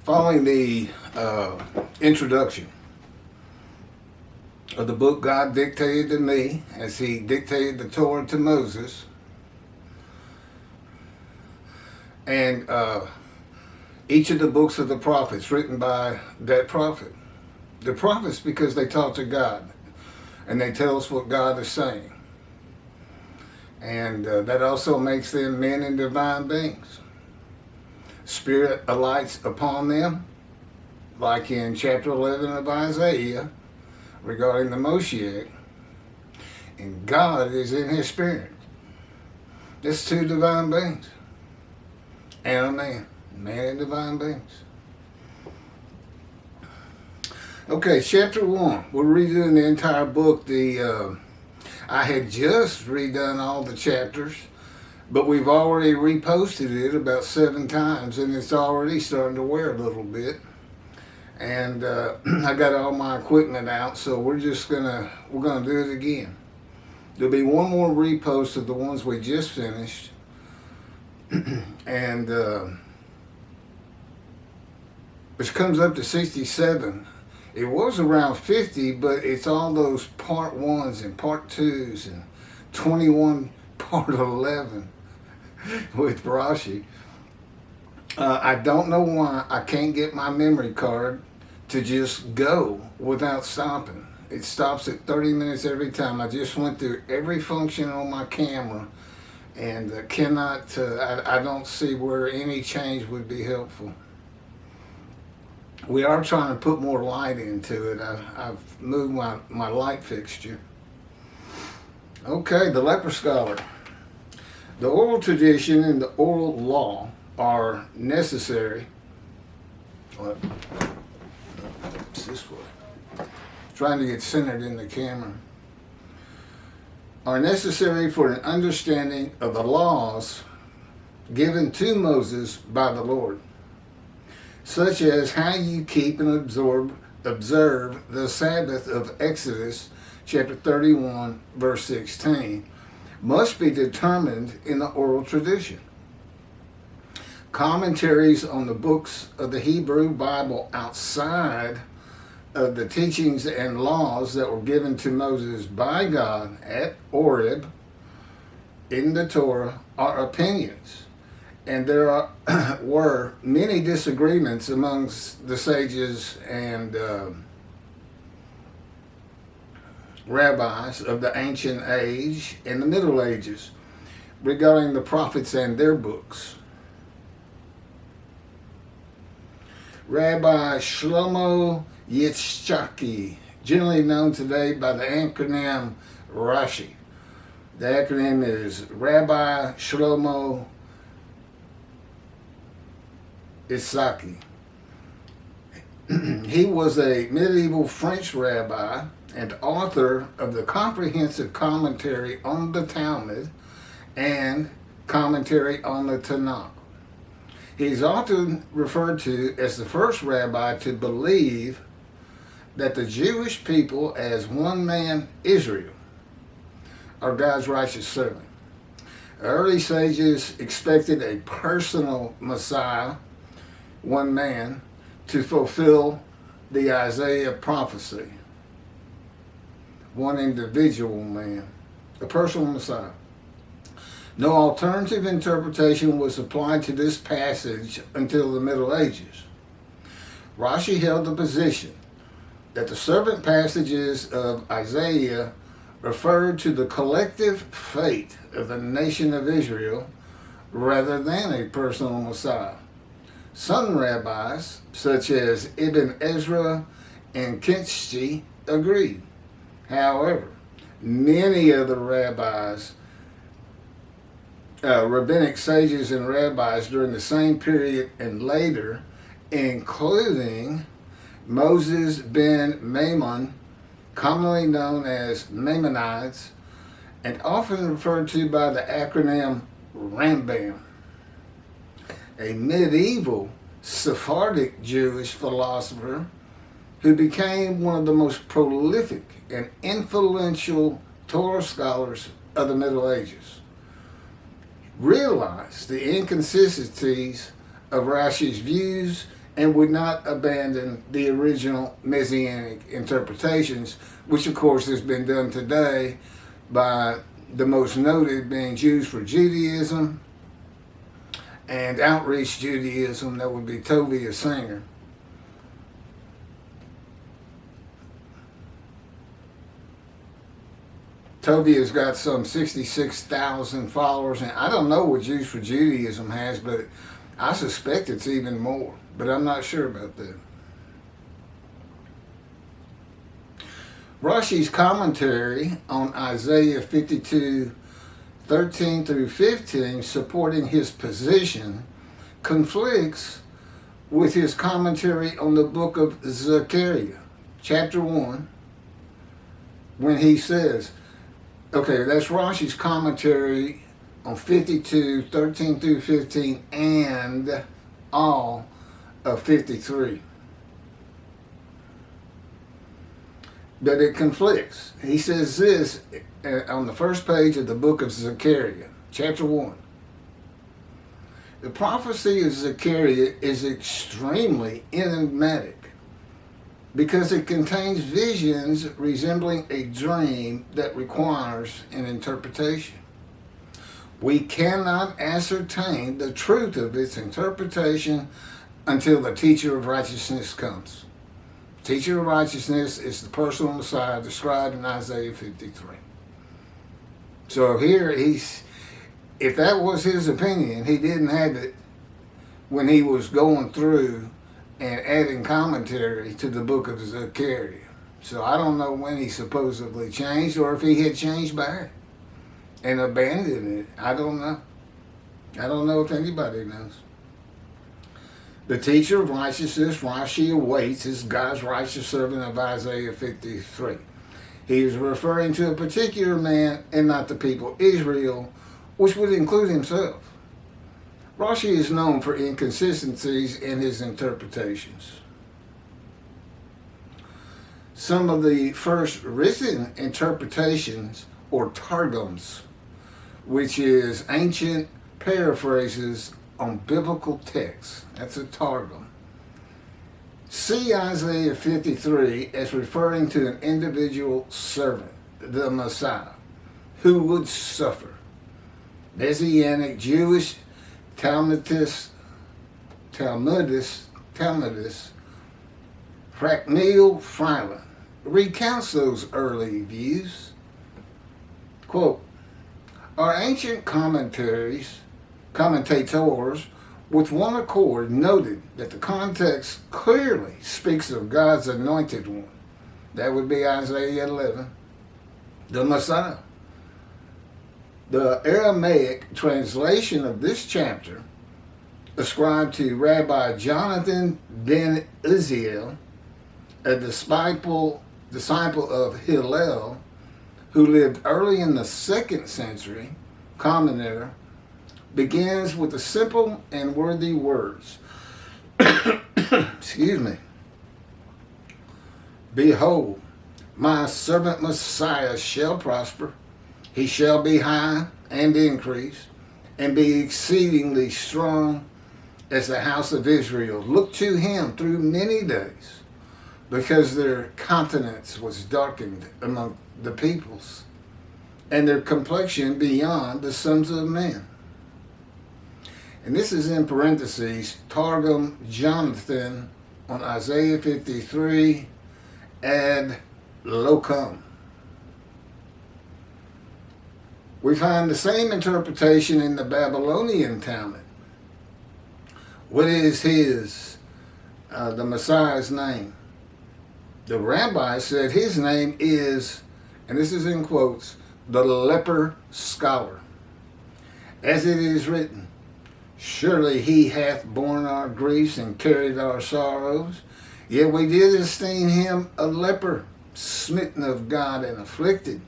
Following the introduction of the book God dictated to me as he dictated the Torah to Moses, and each of the books of the prophets written by that prophet. The prophets, because they talk to God and they tell us what God is saying. And that also makes them men and divine beings. Spirit alights upon them, like in chapter 11 of Isaiah regarding the Moshiach, and God is in his spirit. It's two divine beings and a man and divine beings. Okay, chapter 1. We're redoing the entire book. I had just redone all the chapters, but we've already reposted it about 7 times, and it's already starting to wear a little bit. And I got all my equipment out, so we're gonna do it again. There'll be one more repost of the ones we just finished, and which comes up to 67. It was around 50, but it's all those part 1s and part 2s and 21 part 11 with Rashi. I don't know why I can't get my memory card to just go without stopping. It stops at 30 minutes every time. I just went through every function on my camera and I don't see where any change would be helpful. We are trying to put more light into it. I've moved my light fixture. Okay, the Leper scholar. The oral tradition and the oral law are necessary. What? It's this way. Trying to get centered in the camera. Are necessary for an understanding of the laws given to Moses by the Lord, such as how you keep and observe the Sabbath of Exodus, chapter 31, verse 16, must be determined in the oral tradition. Commentaries on the books of the Hebrew Bible outside of the teachings and laws that were given to Moses by God at Horeb in the Torah are opinions. And there were many disagreements amongst the sages and rabbis of the ancient age and the Middle Ages regarding the prophets and their books. Rabbi Shlomo Yitzchaki, generally known today by the acronym Rashi. The acronym is RAbbi SHlomo Itzhaki. He was a medieval French rabbi and author of the comprehensive commentary on the Talmud and commentary on the Tanakh. He's often referred to as the first rabbi to believe that the Jewish people as one man, Israel, are God's righteous servant. Early sages expected a personal Messiah, one man, to fulfill the Isaiah prophecy. One individual man, a personal Messiah. No alternative interpretation was applied to this passage until the Middle Ages. Rashi held the position that the servant passages of Isaiah referred to the collective fate of the nation of Israel rather than a personal Messiah. Some rabbis, such as Ibn Ezra and Kinski, agreed. However, many other rabbis, rabbinic sages and rabbis during the same period and later, including Moses ben Maimon, commonly known as Maimonides, and often referred to by the acronym Rambam, a medieval Sephardic Jewish philosopher who became one of the most prolific and influential Torah scholars of the Middle Ages, realized the inconsistencies of Rashi's views and would not abandon the original Messianic interpretations, which of course has been done today by the most noted being Jews for Judaism and Outreach Judaism, that would be Tovia Singer. Tovia's got some 66,000 followers, and I don't know what Jews for Judaism has, but I suspect it's even more, but I'm not sure about that. Rashi's commentary on Isaiah 52, 13 through 15, supporting his position, conflicts with his commentary on the book of Zechariah, chapter 1, when he says, okay, that's Rashi's commentary on 52, 13 through 15, and all of 53. But it conflicts. He says this on the first page of the book of Zechariah, chapter 1. The prophecy of Zechariah is extremely enigmatic because it contains visions resembling a dream that requires an interpretation. We cannot ascertain the truth of its interpretation until the teacher of righteousness comes. Teacher of righteousness is the personal Messiah described in Isaiah 53. So here if that was his opinion, he didn't have it when he was going through and adding commentary to the book of Zechariah. So I don't know when he supposedly changed, or if he had changed back and abandoned it. I don't know. I don't know if anybody knows. The teacher of righteousness, Rashi, awaits as God's righteous servant of Isaiah 53. He is referring to a particular man and not the people Israel, which would include himself. Rashi is known for inconsistencies in his interpretations. Some of the first written interpretations, or targums, which is ancient paraphrases on biblical texts, that's a targum, see Isaiah 53 as referring to an individual servant, the Messiah, who would suffer. Messianic Jewish Talmudist Frackneel Freiland recounts those early views. Quote, our ancient commentators with one accord noted that the context clearly speaks of God's anointed one. That would be Isaiah 11, the Messiah. The Aramaic translation of this chapter, ascribed to Rabbi Jonathan ben Uziel, a disciple of Hillel, who lived early in the 2nd century, Common Era, begins with the simple and worthy words. Excuse me. Behold, my servant Messiah shall prosper. He shall be high and increase, and be exceedingly strong as the house of Israel. Look to him through many days, because their countenance was darkened among the peoples, and their complexion beyond the sons of men. And this is in parentheses, Targum Jonathan on Isaiah 53 ad locum. We find the same interpretation in the Babylonian Talmud. What is the Messiah's name? The rabbi said his name is, and this is in quotes, the leper scholar. As it is written, surely he hath borne our griefs and carried our sorrows, yet we did esteem him a leper, smitten of God and afflicted.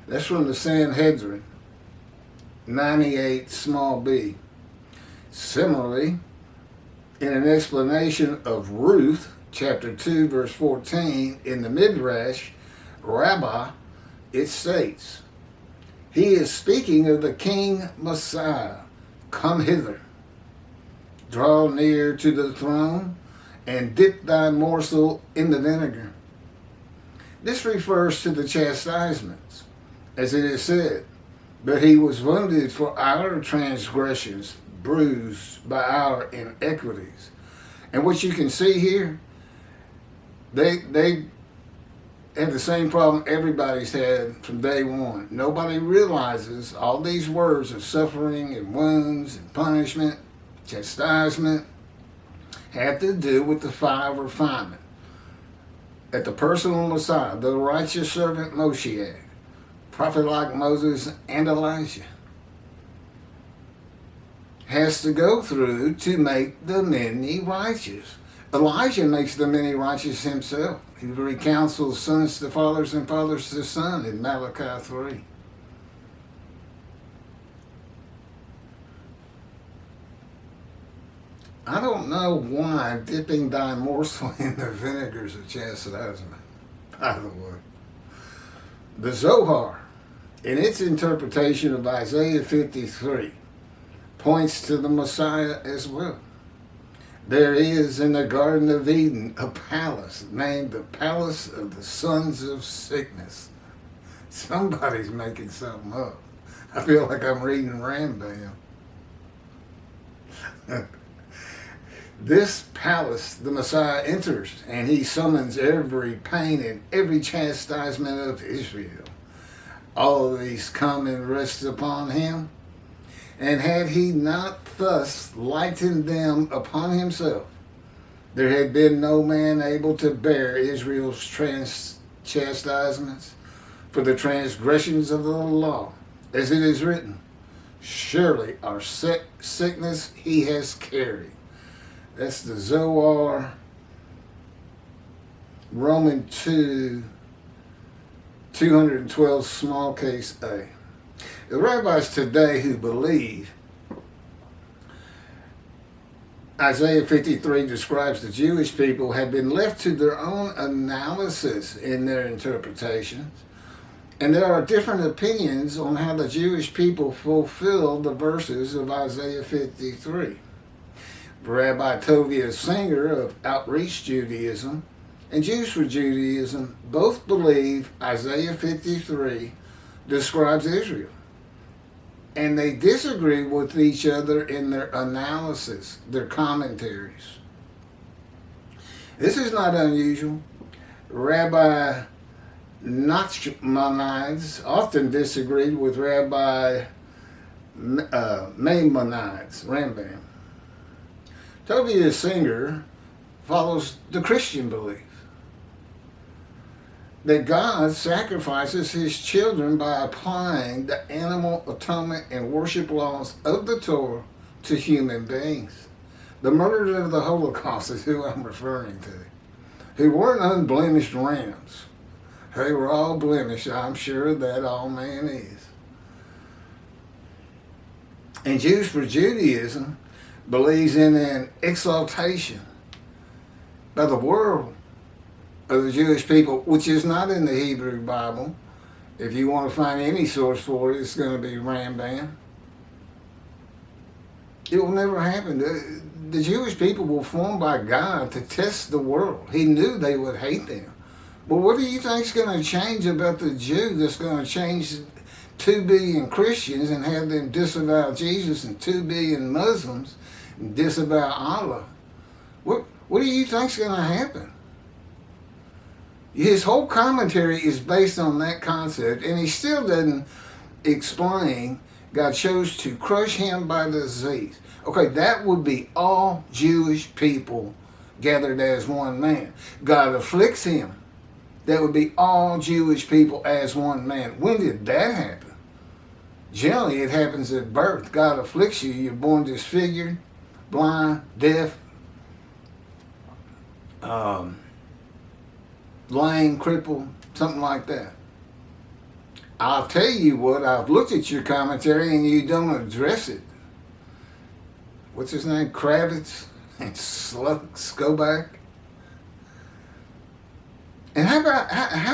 That's from the Sanhedrin, 98 small b. Similarly, in an explanation of Ruth, chapter 2, verse 14, in the Midrash, Rabbah, it states, he is speaking of the King Messiah. Come hither, draw near to the throne, and dip thy morsel in the vinegar. This refers to the chastisements, as it is said, but he was wounded for our transgressions, bruised by our iniquities. And what you can see here, they have the same problem everybody's had from day one. Nobody realizes all these words of suffering and wounds and punishment, chastisement, have to do with the fire of refinement. That the personal Messiah, the righteous servant Moshiach, prophet like Moses and Elijah, has to go through to make the many righteous. Elijah makes the many righteous himself. He recounsels sons to fathers and fathers to sons in Malachi 3. I don't know why dipping thy morsel in the vinegar is a chastisement, by the way. The Zohar, in its interpretation of Isaiah 53, points to the Messiah as well. There is in the Garden of Eden a palace named the Palace of the Sons of Sickness. Somebody's making something up. I feel like I'm reading Rambam. This palace the Messiah enters, and he summons every pain and every chastisement of Israel. All of these come and rest upon him. And had he not thus lightened them upon himself, there had been no man able to bear Israel's chastisements for the transgressions of the law, as it is written, surely our sickness he has carried. That's the Zohar, Roman 2, 212, small case A. The rabbis today who believe Isaiah 53 describes the Jewish people have been left to their own analysis in their interpretations, and there are different opinions on how the Jewish people fulfill the verses of Isaiah 53. Rabbi Tovia Singer of Outreach Judaism and Jews for Judaism both believe Isaiah 53 describes Israel. And they disagree with each other in their analysis, their commentaries. This is not unusual. Rabbi Nachmanides often disagreed with Rabbi Maimonides, Rambam. Tovia Singer follows the Christian belief that God sacrifices his children by applying the animal atonement and worship laws of the Torah to human beings. The murderers of the Holocaust is who I'm referring to, who weren't unblemished rams. They were all blemished. I'm sure that all man is. And Jews for Judaism believes in an exaltation by the world of the Jewish people, which is not in the Hebrew Bible. If you want to find any source for it, it's going to be Rambam. It will never happen. The Jewish people were formed by God to test the world. He knew they would hate them. But what do you think is going to change about the Jew that's going to change 2 billion Christians and have them disavow Jesus and 2 billion Muslims disavow Allah? What do you think is going to happen? His whole commentary is based on that concept, and he still doesn't explain God chose to crush him by disease. Okay, that would be all Jewish people gathered as one man. God afflicts him. That would be all Jewish people as one man. When did that happen? Generally, it happens at birth. God afflicts you. You're born disfigured, blind, deaf, lame, crippled, something like that. I'll tell you what, I've looked at your commentary and you don't address it. What's his name? Kravitz and Skoback. And how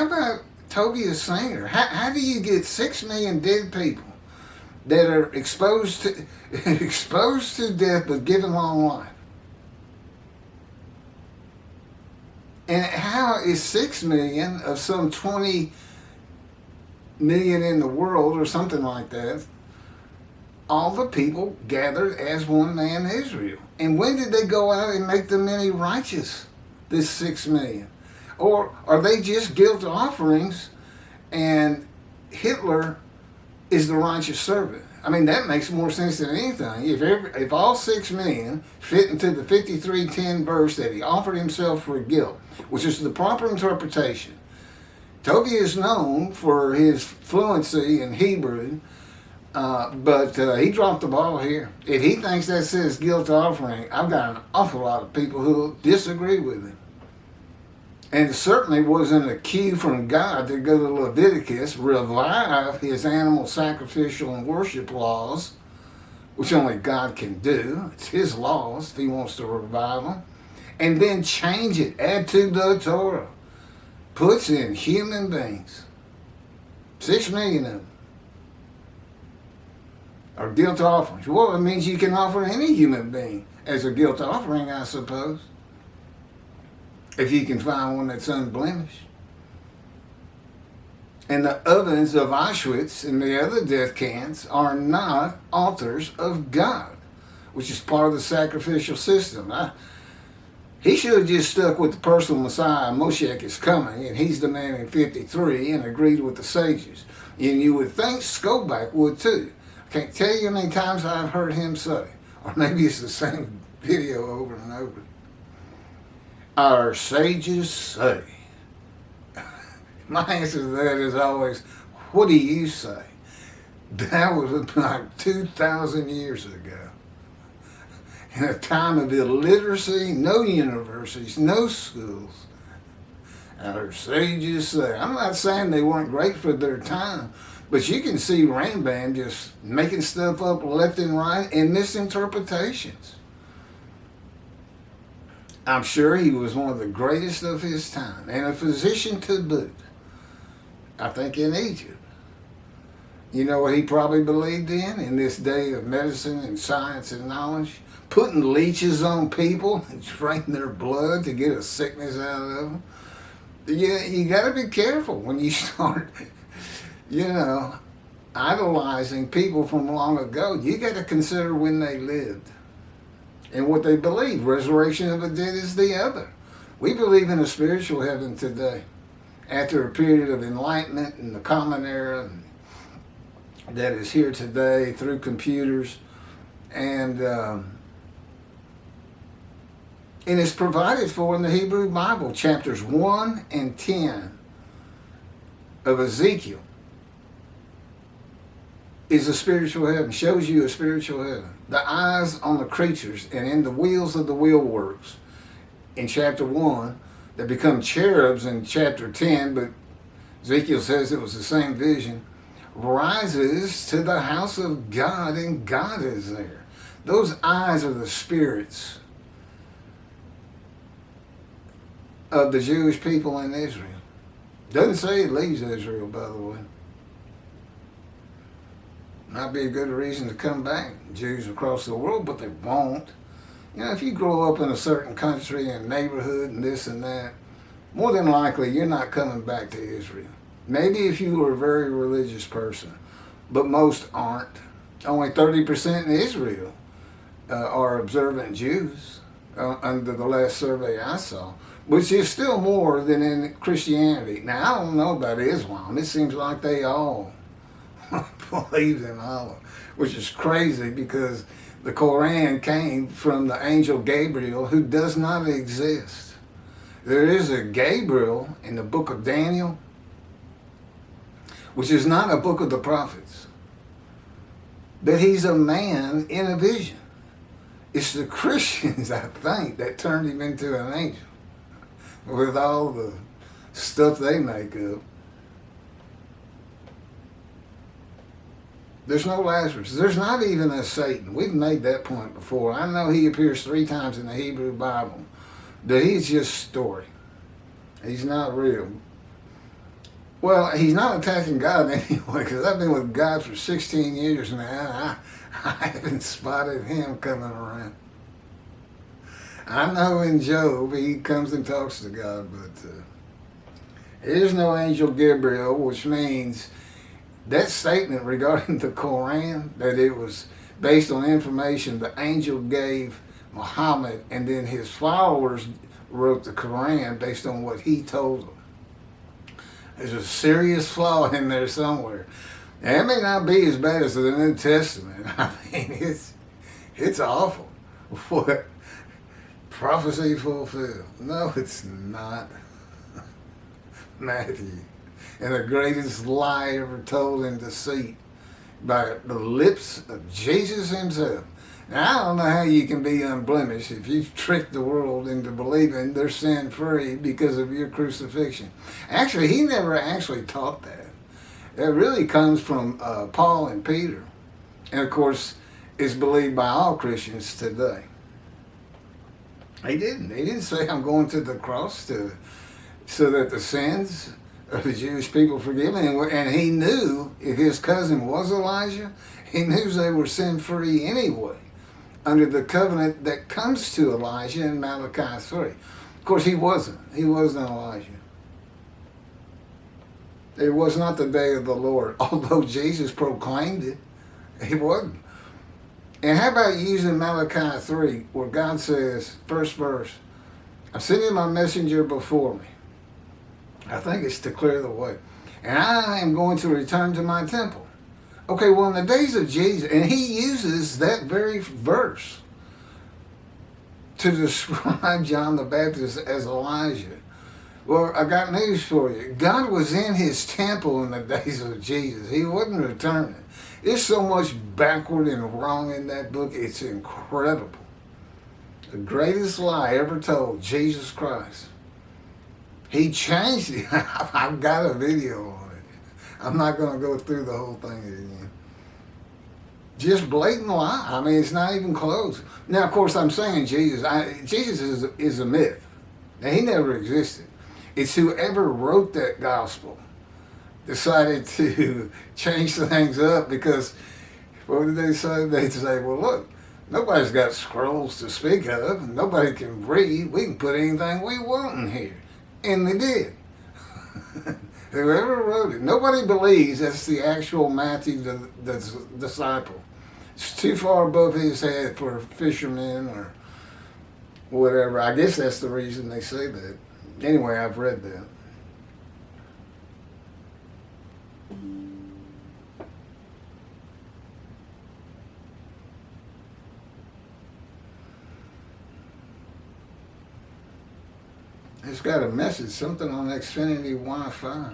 about Tovia Singer? How do you get 6 million dead people that are exposed to death but given long life? And how is 6 million of some 20 million in the world or something like that, all the people gathered as one man Israel? And when did they go out and make the many righteous, this 6 million? Or are they just guilt offerings and Hitler is the righteous servant? I mean, that makes more sense than anything. If all 6 million fit into the 53:10 verse that he offered himself for guilt, which is the proper interpretation. Toby is known for his fluency in Hebrew, but he dropped the ball here. If he thinks that says guilt offering, I've got an awful lot of people who disagree with him. And it certainly wasn't a cue from God to go to Leviticus, revive his animal sacrificial and worship laws, which only God can do. It's his laws if he wants to revive them. And then change it, add to the Torah. Puts in human beings. 6 million of them are guilt offerings. Well, it means you can offer any human being as a guilt offering, I suppose. If you can find one that's unblemished. And the ovens of Auschwitz and the other death camps are not altars of God, which is part of the sacrificial system. He should have just stuck with the personal Messiah. Moshiach is coming, and he's the man in 53, and agreed with the sages. And you would think Skobach would too. I can't tell you how many times I've heard him say, or maybe it's the same video over and over. Our sages say. My answer to that is always, what do you say? That was like 2,000 years ago. In a time of illiteracy, no universities, no schools. Our sages say. I'm not saying they weren't great for their time, but you can see Rambam just making stuff up left and right and misinterpretations. I'm sure he was one of the greatest of his time, and a physician to boot. I think in Egypt. You know what he probably believed in this day of medicine and science and knowledge? Putting leeches on people and draining their blood to get a sickness out of them. Yeah, you got to be careful when you start, idolizing people from long ago. You got to consider when they lived and what they believe. Resurrection of the dead is the other. We believe in a spiritual heaven today. After a period of enlightenment in the common era that is here today through computers, and it's provided for in the Hebrew Bible, chapters 1 and 10 of Ezekiel is a spiritual heaven, shows you a spiritual heaven. The eyes on the creatures and in the wheels of the wheelworks in chapter 1 that become cherubs in chapter 10, but Ezekiel says it was the same vision, rises to the house of God, and God is there. Those eyes are the spirits of the Jewish people in Israel. Doesn't say it leaves Israel, by the way. Might be a good reason to come back, Jews across the world, but they won't. If you grow up in a certain country and neighborhood and this and that, more than likely you're not coming back to Israel. Maybe if you were a very religious person, but most aren't. Only 30% in Israel are observant Jews under the last survey I saw, which is still more than in Christianity. Now, I don't know about Islam. It seems like they all believe in Allah, which is crazy because the Quran came from the angel Gabriel, who does not exist. There is a Gabriel in the book of Daniel, which is not a book of the prophets, but he's a man in a vision. It's the Christians, I think, that turned him into an angel with all the stuff they make up. There's no Lazarus. There's not even a Satan. We've made that point before. I know he appears 3 times in the Hebrew Bible, but he's just story. He's not real. Well, he's not attacking God anyway, because I've been with God for 16 years now. I haven't spotted him coming around. I know in Job he comes and talks to God, but there's no angel Gabriel, which means that statement regarding the Quran, that it was based on information the angel gave Muhammad, and then his followers wrote the Quran based on what he told them. There's a serious flaw in there somewhere. And it may not be as bad as the New Testament. I mean, it's awful. What? Prophecy fulfilled. No, it's not. Matthew. And the greatest lie ever told in deceit by the lips of Jesus himself. Now, I don't know how you can be unblemished if you've tricked the world into believing they're sin-free because of your crucifixion. Actually, he never actually taught that. It really comes from Paul and Peter. And, of course, is believed by all Christians today. He didn't. He didn't say, I'm going to the cross so that the sins of the Jewish people forgiven. And he knew if his cousin was Elijah, he knew they were sin-free anyway, under the covenant that comes to Elijah in Malachi 3. Of course, he wasn't. He wasn't Elijah. It was not the day of the Lord, although Jesus proclaimed it. He wasn't. And how about using Malachi 3, where God says, first verse, I'm sending my messenger before me. I think it's to clear the way. And I am going to return to my temple. Okay, well, in the days of Jesus, and he uses that very verse to describe John the Baptist as Elijah. Well, I got news for you. God was in his temple in the days of Jesus. He wasn't returning. There's so much backward and wrong in that book. It's incredible. The greatest lie ever told, Jesus Christ. He changed it. I've got a video on it. I'm not going to go through the whole thing again. Just blatant lie. I mean, it's not even close. Now, of course, I'm saying Jesus. Jesus is a myth. Now, he never existed. It's whoever wrote that gospel decided to change things up because, what did they say? They'd say, well, look, nobody's got scrolls to speak of. Nobody can read. We can put anything we want in here. And they did. Whoever wrote it. Nobody believes that's the actual Matthew, the disciple. It's too far above his head for fishermen or whatever. I guess that's the reason they say that. Anyway, I've read that. It's got a message, something on Xfinity Wi-Fi.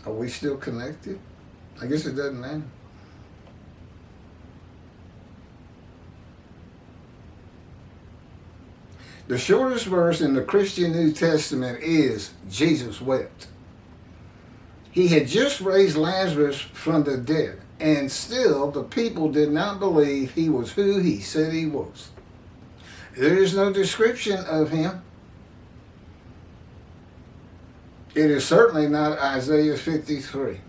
Are we still connected? I guess it doesn't matter. The shortest verse in the Christian New Testament is, Jesus wept. He had just raised Lazarus from the dead, and still the people did not believe he was who he said he was. There is no description of him. It is certainly not Isaiah 53.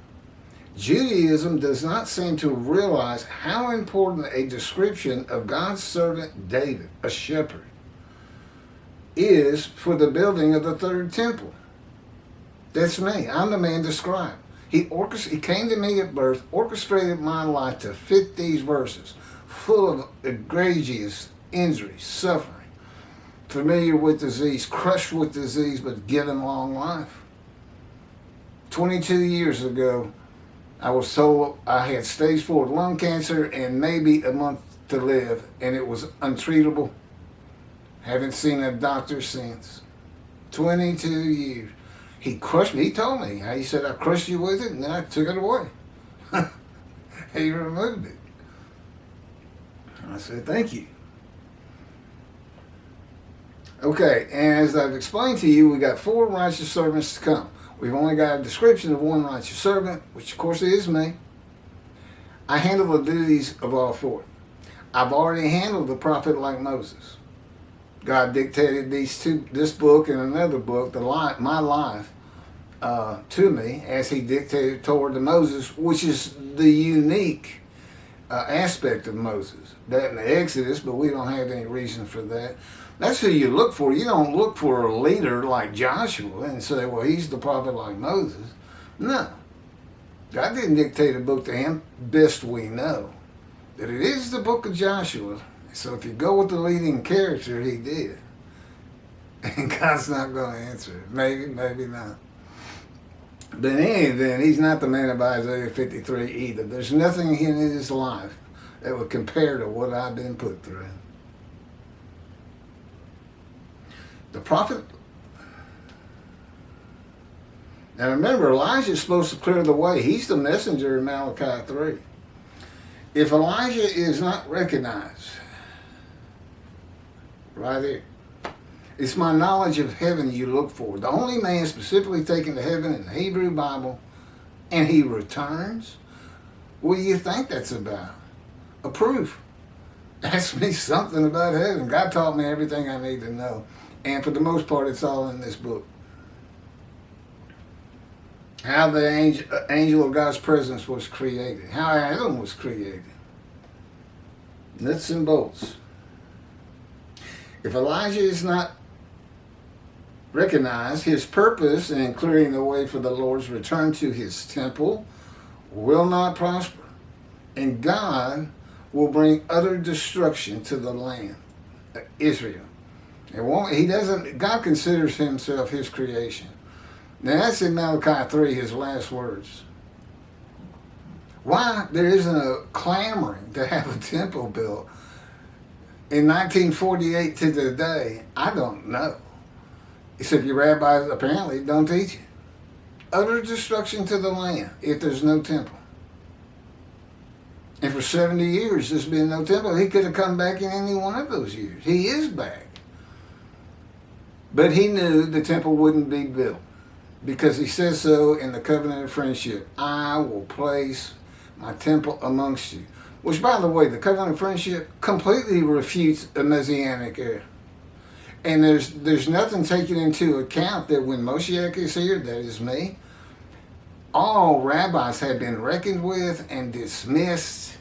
Judaism does not seem to realize how important a description of God's servant David, a shepherd, is for the building of the third temple. That's me. I'm the man described. He came to me at birth, orchestrated my life to fit these verses, full of egregious injuries, suffering, familiar with disease, crushed with disease, but given long life. 22 years ago, I was told I had stage 4 lung cancer and maybe a month to live, and it was untreatable. Haven't seen a doctor since. 22 years. He crushed me. He told me. He said, I crushed you with it, and then I took it away. He removed it. I said, thank you. Okay, and as I've explained to you, we got 4 righteous servants to come. We've only got a description of one righteous servant, which of course is me. I handle the duties of all 4. I've already handled the prophet like Moses. God dictated this book and another book, my life, to me, as he dictated Torah to Moses, which is the unique aspect of Moses. That in the Exodus, but we don't have any reason for that. That's who you look for. You don't look for a leader like Joshua and say, well, he's the prophet like Moses. No. God didn't dictate a book to him. Best we know that it is the book of Joshua. So if you go with the leading character, he did. And God's not going to answer it. Maybe, maybe not. But in any event, he's not the man of Isaiah 53 either. There's nothing in his life that would compare to what I've been put through. The prophet. Now remember, Elijah is supposed to clear the way. He's the messenger in Malachi 3. If Elijah is not recognized, right there, it's my knowledge of heaven you look for. The only man specifically taken to heaven in the Hebrew Bible, and he returns. What do you think that's about? A proof. Ask me something about heaven. God taught me everything I need to know. And for the most part, it's all in this book. How the angel of God's presence was created. How Adam was created. Nuts and bolts. If Elijah is not recognized, his purpose in clearing the way for the Lord's return to his temple will not prosper. And God will bring utter destruction to the land, Israel. God considers himself his creation. Now that's in Malachi 3, his last words. Why there isn't a clamoring to have a temple built in 1948 to today, I don't know. Except your rabbis apparently don't teach it. Utter destruction to the land if there's no temple. And for 70 years there's been no temple. He could have come back in any one of those years. He is back. But he knew the temple wouldn't be built. Because he says so in the covenant of friendship. I will place my temple amongst you. Which, by the way, the covenant of friendship completely refutes a Messianic era. And there's nothing taken into account that when Moshiach is here, that is me, all rabbis have been reckoned with and dismissed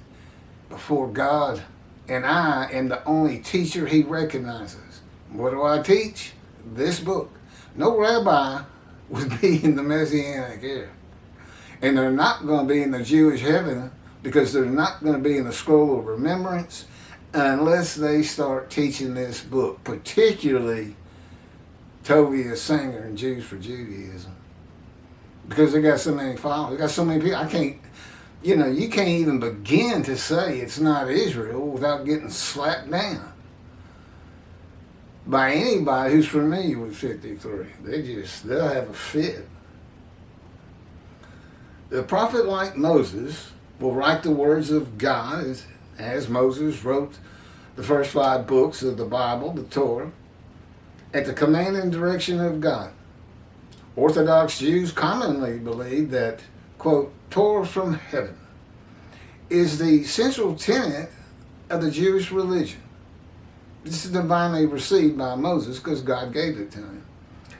before God. And I am the only teacher he recognizes. What do I teach? This book. No rabbi would be in the Messianic era. And they're not going to be in the Jewish heaven because they're not going to be in the scroll of remembrance unless they start teaching this book, particularly Tovia Singer and Jews for Judaism. Because they got so many followers, they got so many people, you can't even begin to say it's not Israel without getting slapped down by anybody who's familiar with 53. They'll have a fit. The prophet like Moses will write the words of God as Moses wrote the first 5 books of the Bible, the Torah, at the command and direction of God. Orthodox Jews commonly believe that, quote, Torah from heaven is the central tenet of the Jewish religion. This is divinely received by Moses because God gave it to him.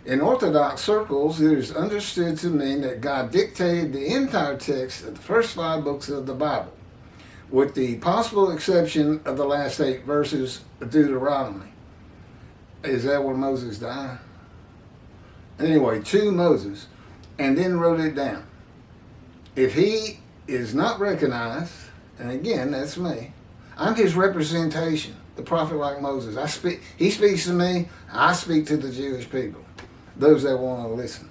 In Orthodox circles, it is understood to mean that God dictated the entire text of the first 5 books of the Bible, with the possible exception of the last 8 verses of Deuteronomy. Is that where Moses died? Anyway, to Moses, and then wrote it down. If he is not recognized, and again, that's me, I'm his representation. The prophet like Moses. He speaks to me, I speak to the Jewish people, those that want to listen.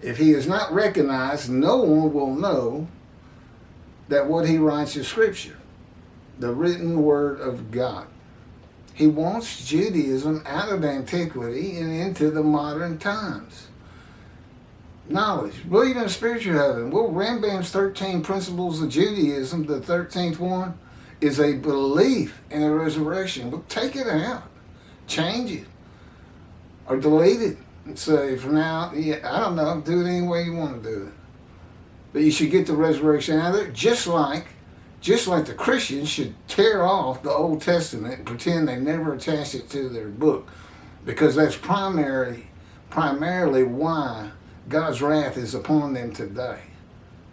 If he is not recognized, no one will know that what he writes is Scripture, the written word of God. He wants Judaism out of antiquity and into the modern times. Knowledge. Believe in a spiritual heaven. Well, Rambam's 13 principles of Judaism, the 13th one, is a belief in the resurrection. But take it out. Change it. Or delete it. And say, from now, I don't know, do it any way you want to do it. But you should get the resurrection out of it, just like the Christians should tear off the Old Testament and pretend they never attached it to their book. Because that's primarily why God's wrath is upon them today.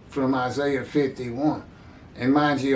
From Isaiah 51. And mind you,